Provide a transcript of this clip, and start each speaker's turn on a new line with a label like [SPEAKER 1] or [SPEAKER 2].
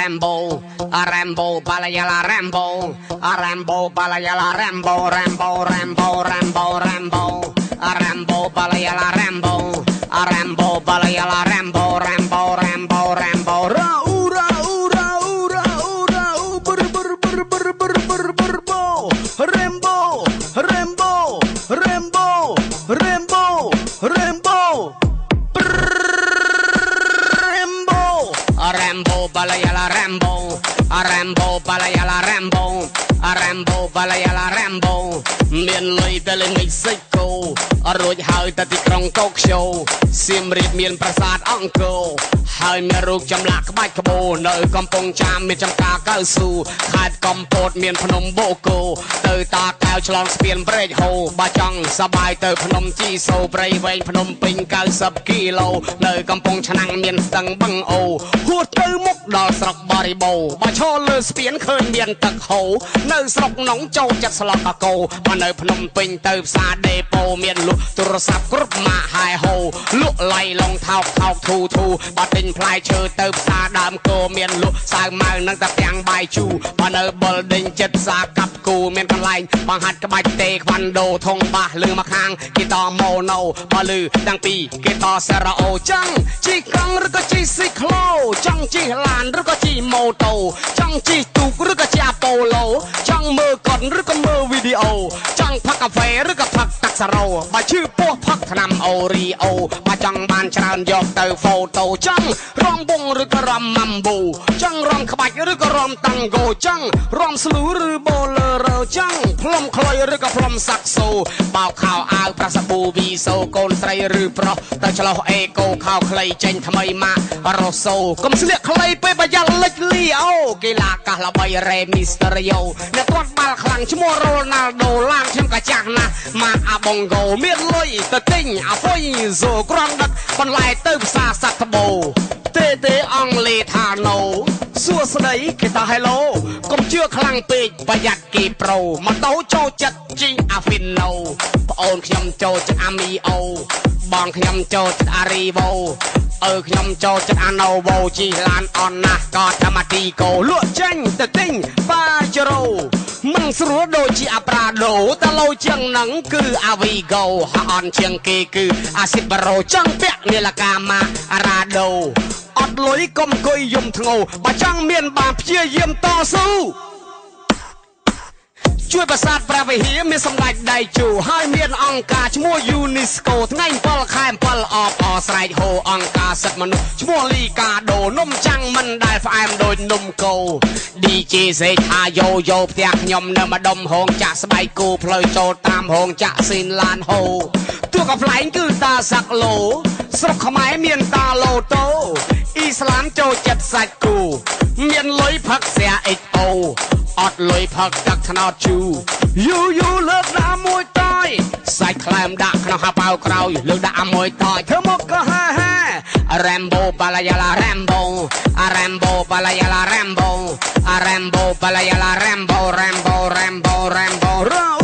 [SPEAKER 1] Rambo, Rambo, Balayala Rambo, Rambo, Balayala Rambo, Rambo, Rambo, Rambo, Rambo, Rambo, Balayala Rambo, Rambo, Balayala Rambo, Rambo, Rambo, Rambo, Ra ura ura ura ura bur bur bur bur bur bur bur bo Rambo, Rambo, Rambo, Rambo, Rambo. Rambo, Balayala Rambo, Rambo, Balayala Rambo, Rambo, Balayala Rambo, មានលុយទៅលេងសិចគោអត់រួចហើយទៅទីក្រុងកូក្យូសៀមរាបមានប្រាសាទអង្គរហើយមានរូបចម្លាក់ក្បាច់ក្បូរនៅកំពង់ចាមមានចំការកៅស៊ូខេត្តកំពតមានភ្នំបូកូទៅតាកែវឆ្លងស្ពានព្រែកហូបើចង់សប្បាយទៅភ្នំជីសូព្រៃវែងភ្នំពេញ90គីឡូនៅកំពង់ឆ្នាំងមានស្ទឹងបឹងអូហួតទៅមុខដល់ស្រុកបរិបូរបើឈរលើស្ពានឃើញមានទឹកហូរនៅស្រុកនងចូលចិត្តស្លកកោបើនៅភ្នំពេញទៅផ្សារដេប៉ូមានលក់ទូរស័ព្ទគ្រប់ម៉ាកហែហូលក់ឡៃឡងថោកថោកធូធូបើទិញផ្លែឈើទៅផ្សារដើមគោមានលក់សាវម៉ាវនិងតាពាំងបាយជូបើនៅបុលដេញចិត្តផ្សារកាប់គូមានកន្លែងបង្ហាត់ក្បាច់តេខ្វាន់ដូធងបាសលើមកខាងគេតម៉ូណូបើលឺទាំងពីរគេតសារ៉ាអូចឹងជីកង់ឬក៏ជីស៊ីក្លូចង់ជីឡានឬក៏ជីម៉ូតូចង់ជីទូកឬក៏ជីអាប៉ូឡូចង់មើលកុនឬក៏មើលវីដេអូចង់ផឹកកាហ្វេឬក៏ផឹកតាក់សារ៉ូបើឈឺពោះផឹកថ្នាំអូរីអូបើចង់បានច្រើនយកទៅហ្វូតូចង់រំវងឬក៏រំម៉ាំប៊ូចង់រំក្បាច់ឬក៏រំតាំងហ្គោចង់រំស្លូឬបូឡឺរ៉ូចង់ផ្លុំខ្លុយឬក៏ផ្លុំសាក់សូបោកខោអាវប្រាសាប៊ូវីសូកូនស្រីឬប្រុសទៅឆ្លោះអេកូខោខ្លីចេញថ្មីម៉ាករ៉ូសូកុំស្លៀកខ្លីពេកបើយ៉ាល់លិចលីអូកីឡាកាសល្បីរ៉េមីស្តេរីយ៉ូអ្នកទាត់បាល់ខ្លាំងឈ្មោះរ៉ូណាល់ដូឡានខ្ញុំក៏ចាស់ណាស់ម៉ាអាបងហ្គោមានលុយទៅទិញអាហ្វុយសូក្រំដឹកបន្លែទៅផ្សារសត្វត្បូទេអង់គ្លេសថាណូសួស្ដីគេថា hello កុំជឿខ្លាំងពេកប្រយ័ត្នគេប្រូម៉ូតូចូលចិត្តជីអាហ្វីណូប្អូនខ្ញុំចូលចិត្តអាមីអូបងខ្ញុំចូលចិត្តអារីវ៉ូខ្ញុំចូលចិត្តអាណូវ៉ូជីឡានអនណាស់ក៏ថាម៉ាទីកូលក់ចេញទៅទិញប៉ាជេរ៉ូមិនស្រួលដូចជាអាប្រាដូតែលោជាងនឹងគឺអាវីហ្គោហើយអន់ជាងគេគឺអាស៊ីបារ៉ូចង់ពាក់នាឡិកាម៉ាអារ៉ាដូអត់លុយកុំអង្គុយយំធ្ងោបើចង់មានបានព្យាយាមតស៊ូជួយប្រាសាទព្រះវិហារមានសម្ដេចដៃជូហើយមានអង្គការឈ្មោះ UNESCO ថ្ងៃ7ខែ7អបអស្រែកហូអង្គការសិទ្ធិមនុស្សឈ្មោះលីកាដូនំចាំងមិនដែលផ្អែមដូចនំកូ DJ សេថាយោយោផ្ទះខ្ញុំនៅម្ដុំហងចាក់ស្បែកគោផ្លូវចូលតាមហងចាក់ស៊ីនឡានហូទួកប្លែងគឺតាសាក់ឡូស្រុកខ្មែរមានតាឡូតូអ៊ីស្លាមចូលចិត្តសាច់គូមានលុយផឹកស្រា XO អត់លុយផឹកទឹកថ្នោតជូយូលើកដាក់មួយតាយសាច់ខ្លែមដាក់ក្នុងហាប៉ៅក្រោយលើកដាក់មួយតាយធ្វើមកក៏ហា Rambo Balayala Rambo Rambo Balayala Rambo Rambo Balayala Rambo Rambo Rambo Rambo